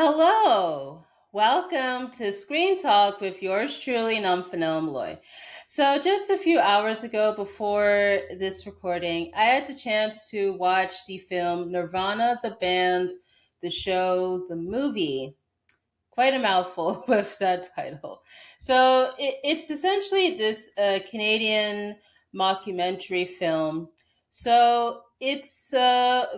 Hello, welcome to Screen Talk with yours truly, Nomfanelo. So, just a few hours ago before this recording, I had the chance to watch the film Nirvana, the band, the show, the movie. Quite a mouthful with that title. So, it's essentially this Canadian mockumentary film. So, it's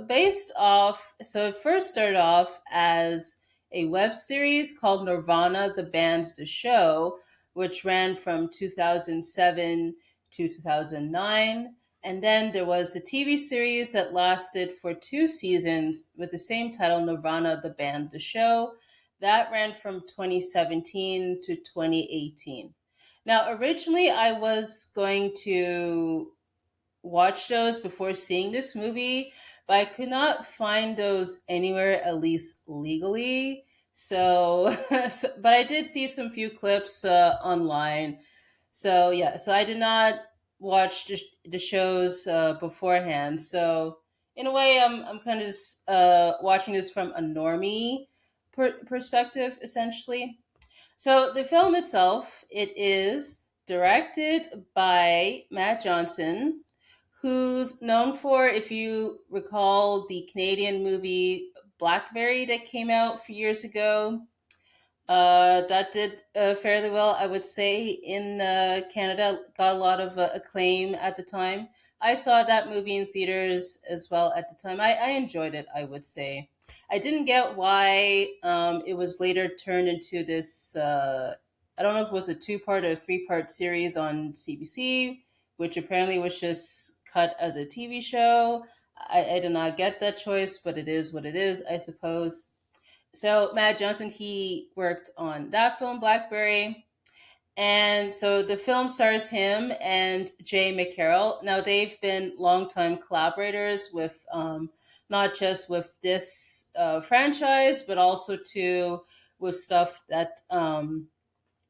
based off, so it first started off as a web series called Nirvana, the band, the show, which ran from 2007 to 2009. And then there was a TV series that lasted for two seasons with the same title, Nirvana, the band, the show. That ran from 2017 to 2018. Now, originally, I was going to watch those before seeing this movie, but I could not find those anywhere, at least legally. So, but I did see some few clips online. So yeah, so I did not watch the shows beforehand. So in a way, I'm kind of just, watching this from a normie perspective, essentially. So the film itself, it is directed by Matt Johnson, who's known for, if you recall, the Canadian movie Blackberry that came out a few years ago. That did fairly well, I would say, in Canada. Got a lot of acclaim at the time. I saw that movie in theaters as well at the time. I enjoyed it, I would say. I didn't get why it was later turned into this. I don't know if it was a two-part or three-part series on CBC, which apparently was just cut as a TV show. I did not get that choice, but it is what it is, I suppose. So Matt Johnson, he worked on that film, Blackberry. And so the film stars him and Jay McCarroll. Now they've been longtime collaborators with not just with this franchise, but also too with stuff that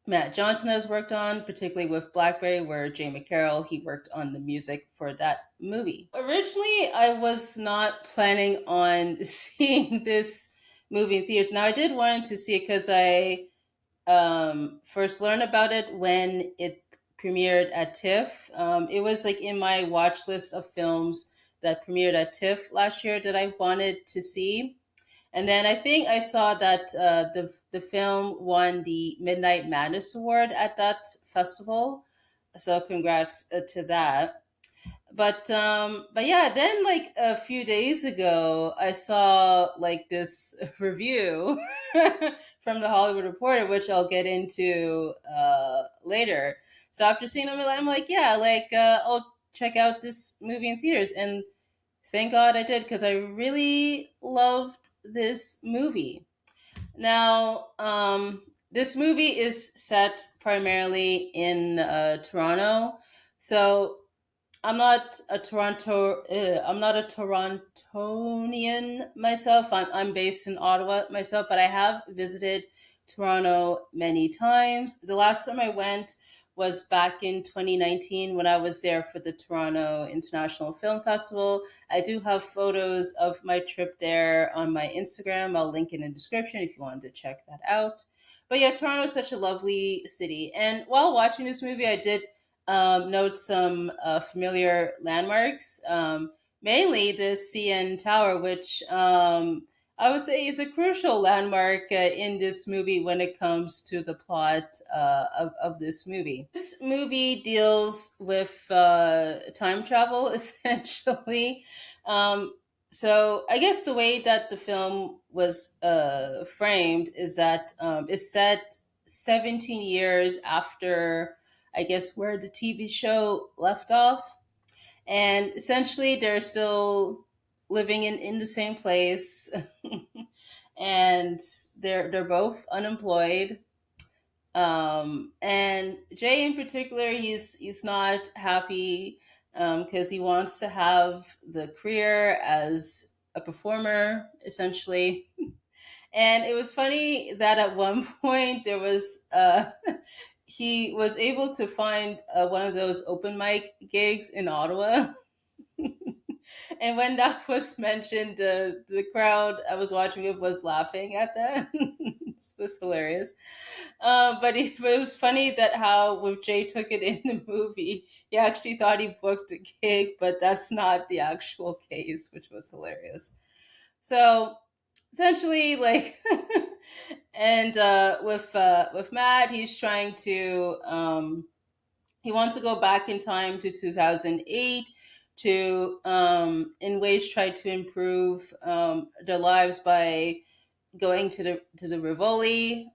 Matt Johnson has worked on, particularly with Blackberry, where Jay McCarroll he worked on the music for that movie. Originally, I was not planning on seeing this movie in theaters. Now, I did want to see it because I first learned about it when it premiered at TIFF. It was like in my watch list of films that premiered at TIFF last year that I wanted to see. And then I think I saw that the film won the Midnight Madness Award at that festival. So congrats to that. But yeah, then like a few days ago, I saw like this review from the Hollywood Reporter, which I'll get into later. So after seeing them, I'm like, yeah, like I'll check out this movie in theaters, and thank God I did because I really loved this movie. Now, this movie is set primarily in Toronto, so I'm not a Torontonian myself. I'm based in Ottawa myself, but I have visited Toronto many times. The last time I went was back in 2019 when I was there for the Toronto International Film Festival. I do have photos of my trip there on my Instagram. I'll link it in the description if you wanted to check that out. But yeah, Toronto is such a lovely city. And while watching this movie, I did note some familiar landmarks, mainly the CN Tower, which I would say is a crucial landmark in this movie when it comes to the plot of this movie. This movie deals with time travel, essentially. Um, so I guess the way that the film was framed is that it's set 17 years after, I guess, where the TV show left off. And essentially, they're still living in the same place, and they're both unemployed. And Jay, in particular, he's not happy because he wants to have the career as a performer, essentially. And it was funny that at one point there was he was able to find one of those open mic gigs in Ottawa. And when that was mentioned, the crowd I was watching it was laughing at that. It was hilarious. But it was funny that how when Jay took it in the movie, he actually thought he booked a gig, but that's not the actual case, which was hilarious. So essentially, like, and with Matt, he's trying to he wants to go back in time to 2008 to in ways try to improve their lives by going to the Rivoli.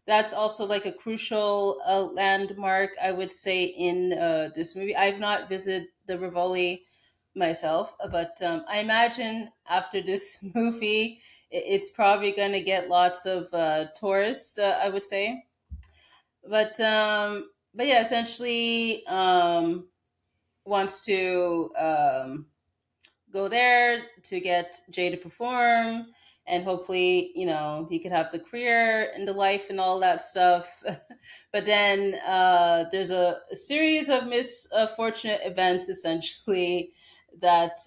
That's also like a crucial landmark, I would say, in this movie. I've not visited the Rivoli myself, but I imagine after this movie, it's probably going to get lots of tourists. I would say, but yeah, essentially wants to go there to get Jay to perform, and hopefully, he could have the career and the life and all that stuff. But then there's a series of misfortunate events, essentially, that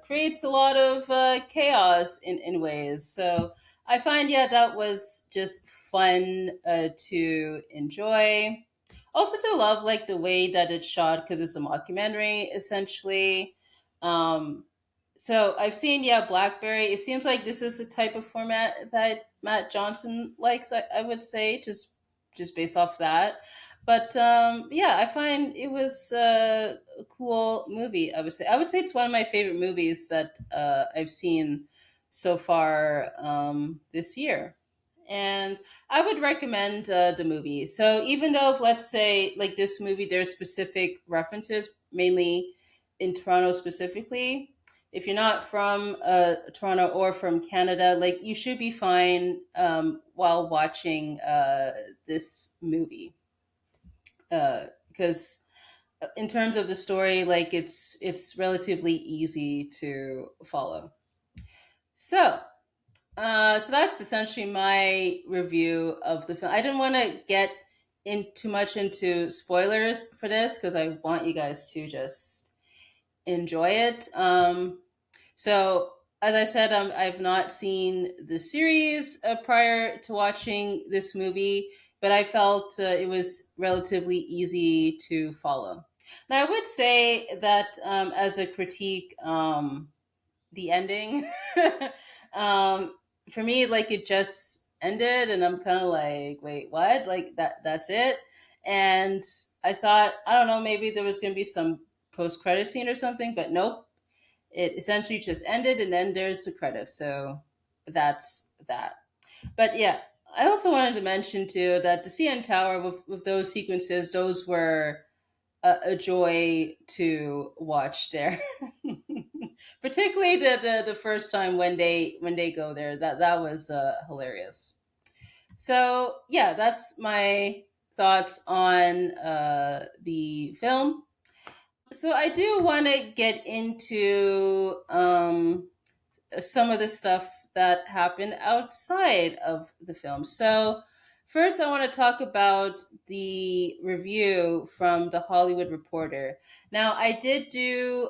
creates a lot of chaos in ways. So I find, yeah, that was just fun to enjoy. Also, to love like the way that it's shot because it's a mockumentary, essentially. Um, so I've seen, yeah, Blackberry. It seems like this is the type of format that Matt Johnson likes. I would say just based off that. But yeah, I find it was a cool movie. I would say it's one of my favorite movies that I've seen so far this year. And I would recommend the movie. So even though, if, let's say, like this movie, there's specific references, mainly in Toronto specifically, if you're not from Toronto or from Canada, like you should be fine while watching this movie, because in terms of the story, like it's relatively easy to follow. So. So that's essentially my review of the film. I didn't want to get in too much into spoilers for this because I want you guys to just enjoy it. So, as I said, I've not seen the series prior to watching this movie, but I felt it was relatively easy to follow. Now, I would say that as a critique, the ending, um, for me, like it just ended, and I'm kind of like, wait, what? Like that's it? And I thought, I don't know, maybe there was going to be some post credit scene or something, but nope, it essentially just ended, and then there's the credits. So that's that. But yeah, I also wanted to mention too that the CN Tower with those sequences, those were a joy to watch there. Particularly the first time when they go there, that was hilarious. So yeah, that's my thoughts on the film. So I do want to get into some of the stuff that happened outside of the film. So, first, I want to talk about the review from the Hollywood Reporter. Now, I did do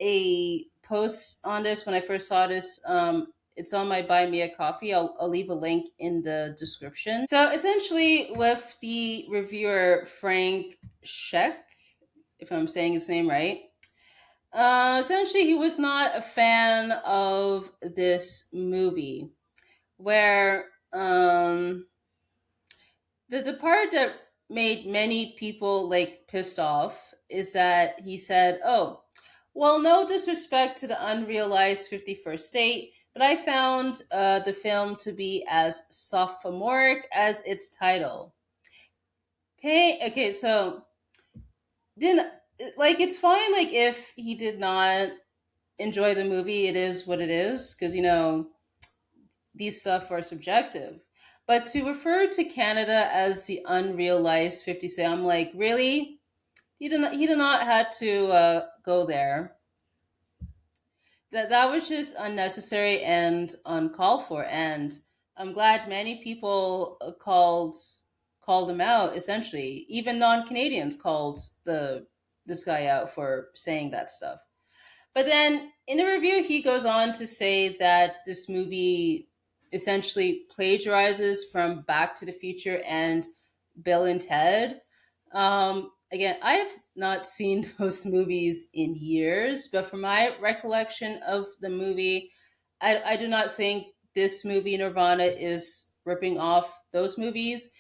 a post on this when I first saw this. It's on my Buy Me a Coffee. I'll leave a link in the description. So, essentially, with the reviewer Frank Scheck, if I'm saying his name right, essentially, he was not a fan of this movie. Where the part that made many people like pissed off is that he said, "Oh, well, no disrespect to the unrealized 51st state, but I found the film to be as sophomoric as its title." Okay, so didn't like it's fine like if he did not enjoy the movie, it is what it is, because these stuff are subjective. But to refer to Canada as the unrealized 50 say, I'm like, really? He did not had to go there. That was just unnecessary and uncalled for. And I'm glad many people called him out. Essentially, even non Canadians called the this guy out for saying that stuff. But then in the review, he goes on to say that this movie essentially plagiarizes from Back to the Future and Bill and Ted. Again, I have not seen those movies in years, but from my recollection of the movie, I do not think this movie, Nirvana, is ripping off those movies.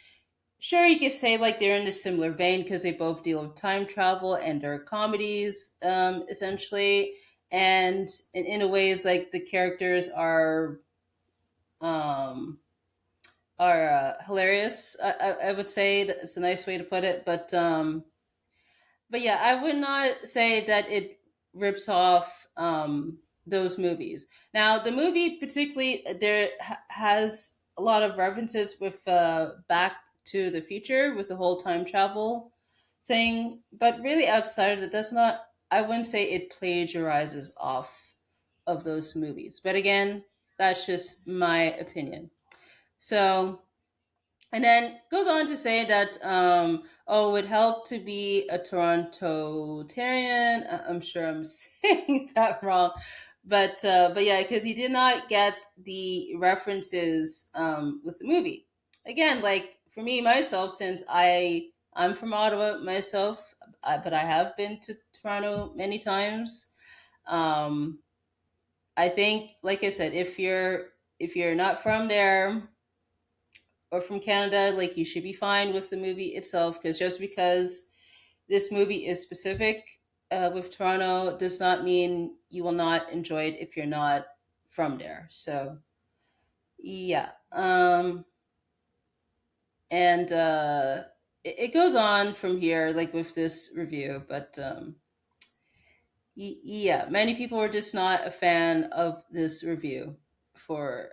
Sure, you could say like they're in a similar vein because they both deal with time travel and are comedies, essentially. And in a ways, like the characters um, are hilarious. I would say that's a nice way to put it, but yeah, I would not say that it rips off those movies. Now, the movie particularly there has a lot of references with Back to the Future with the whole time travel thing, but really outside of it, that's not. I wouldn't say it plagiarizes off of those movies. But again, that's just my opinion. So and then goes on to say that oh, it would help to be a Torontarian. I'm sure I'm saying that wrong, but yeah, because he did not get the references with the movie. Again, like for me myself, since I'm from Ottawa myself, but I have been to Toronto many times. Um, I think, like I said, if you're not from there or from Canada, like you should be fine with the movie itself because just because this movie is specific with Toronto does not mean you will not enjoy it if you're not from there. So yeah, and it goes on from here, like with this review, but yeah, many people were just not a fan of this review for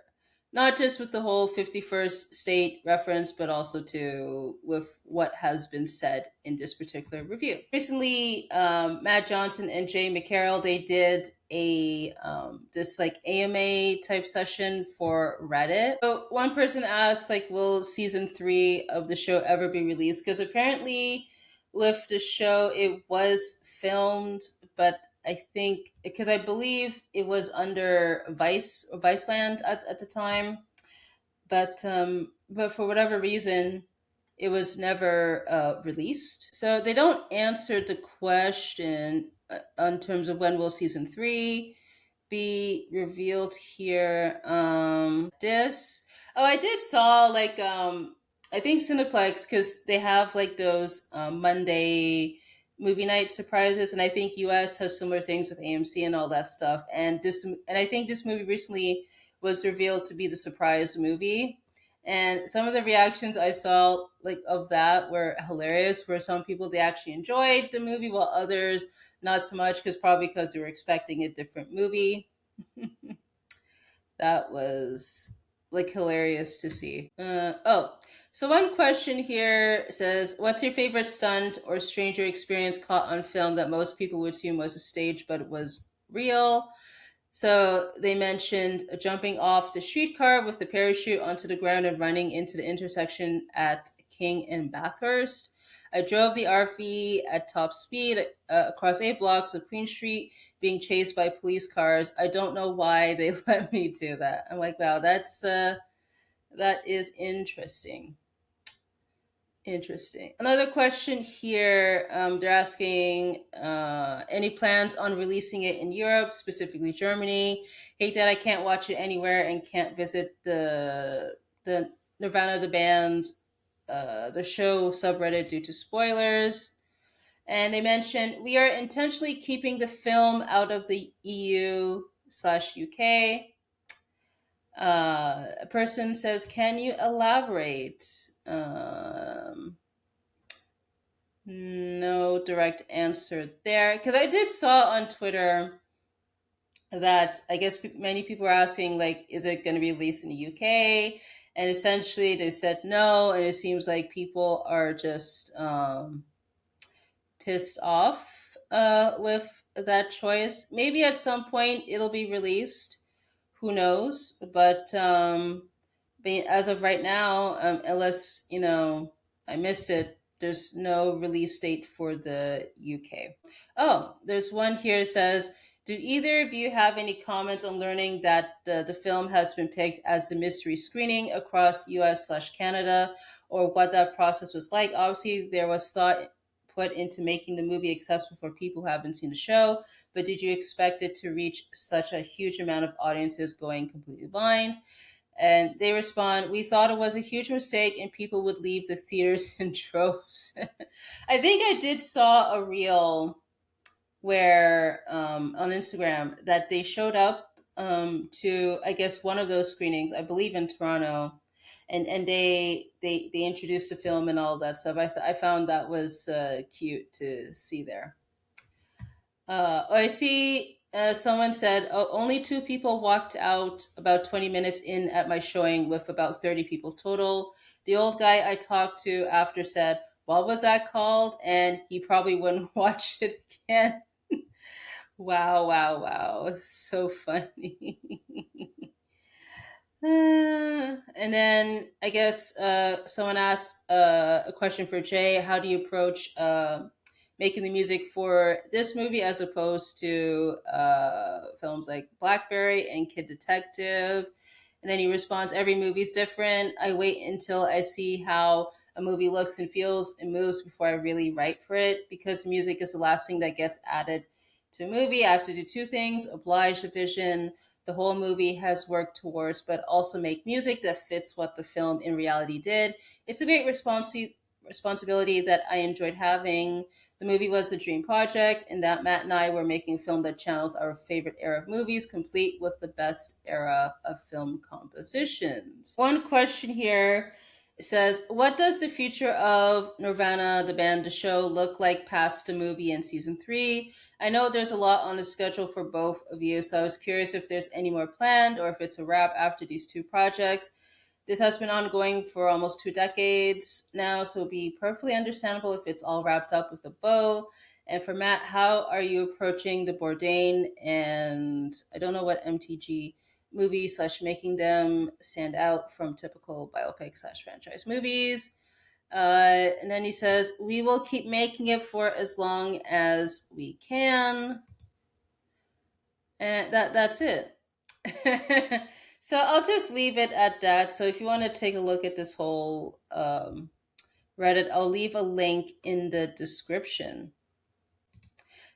not just with the whole 51st state reference, but also to with what has been said in this particular review. Recently, Matt Johnson and Jay McCarroll, they did a this like AMA type session for Reddit. So one person asked, like, will season three of the show ever be released? Because apparently with the show, it was filmed, but I think because I believe it was under Viceland at the time, but for whatever reason, it was never released. So they don't answer the question in terms of when will season three be revealed here. This. Oh, I did saw like I think Cineplex because they have like those Monday movie night surprises, and I think US has similar things with AMC and all that stuff. And I think this movie recently was revealed to be the surprise movie. And some of the reactions I saw like of that were hilarious. Where some people they actually enjoyed the movie, while others not so much because probably because they were expecting a different movie. That was like hilarious to see. Oh, so one question here says, "What's your favorite stunt or stranger experience caught on film that most people would assume was a stage but was real?" So they mentioned jumping off the streetcar with the parachute onto the ground and running into the intersection at King and Bathurst. I drove the RV at top speed across 8 blocks of Queen Street, being chased by police cars. I don't know why they let me do that. I'm like, wow, that is interesting. Interesting. Another question here. They're asking any plans on releasing it in Europe, specifically Germany. Hate that I can't watch it anywhere and can't visit the Nirvana the band the show subreddit due to spoilers. And they mentioned we are intentionally keeping the film out of the EU/UK. A person says, "Can you elaborate?" No direct answer there because I did saw on Twitter that I guess many people are asking like, is it going to be released in the UK? And essentially they said no, and it seems like people are just pissed off with that choice. Maybe at some point it'll be released. Who knows? But as of right now, unless I missed it, there's no release date for the UK. Oh, there's one here that says, Do either of you have any comments on learning that the film has been picked as a mystery screening across US/Canada, or what that process was like? Obviously, there was thought put into making the movie accessible for people who haven't seen the show, but did you expect it to reach such a huge amount of audiences going completely blind? And they respond, "We thought it was a huge mistake and people would leave the theaters in droves." I think I did saw a reel where on Instagram that they showed up to, I guess, one of those screenings, I believe in Toronto, and they introduced the film and all that stuff. I found that was cute to see there. I see. Someone said, "Oh, only two people walked out about 20 minutes in at my showing, with about 30 people total. The old guy I talked to after said, 'What was that called?' And he probably wouldn't watch it again." Wow, wow, wow. So funny. And then I guess someone asked a question for Jay. How do you approach making the music for this movie as opposed to films like Blackberry and Kid Detective? And then he responds, every movie's different. I wait until I see how a movie looks and feels and moves before I really write for it, because the music is the last thing that gets added to a movie. I have to do two things: oblige the vision the whole movie has worked towards, but also make music that fits what the film in reality did. It's a great responsibility that I enjoyed having. The movie was a dream project, and that Matt and I were making a film that channels our favorite era of movies, complete with the best era of film compositions. One question here says, what does the future of Nirvana, the band, the show, look like past the movie and season three? I know there's a lot on the schedule for both of you, so I was curious if there's any more planned or if it's a wrap after these two projects. This has been ongoing for almost 2 decades now, so it'd be perfectly understandable if it's all wrapped up with a bow. And for Matt, how are you approaching the Bourdain and I don't know what MTG movies slash making them stand out from typical biopic slash franchise movies? And then he says, we will keep making it for as long as we can. And that's it. So I'll just leave it at that. So if you want to take a look at this whole Reddit, I'll leave a link in the description.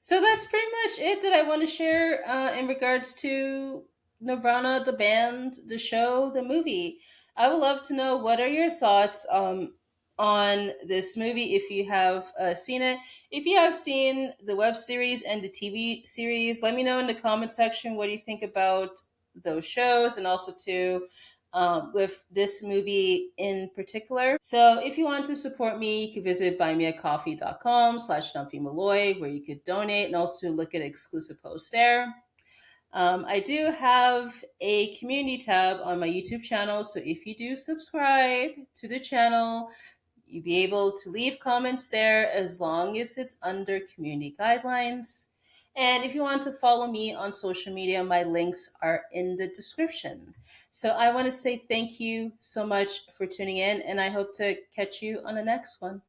So that's pretty much it that I want to share in regards to Nirvana, the band, the show, the movie. I would love to know, what are your thoughts on this movie if you have seen it. If you have seen the web series and the TV series, let me know in the comment section what do you think about those shows, and also too with this movie in particular. So if you want to support me, you can visit buymeacoffee.com/Malloy, where you could donate and also look at exclusive posts there. I do have a community tab on my YouTube channel, so if you do subscribe to the channel, you'll be able to leave comments there as long as it's under community guidelines. And if you want to follow me on social media, my links are in the description. So I want to say thank you so much for tuning in, and I hope to catch you on the next one.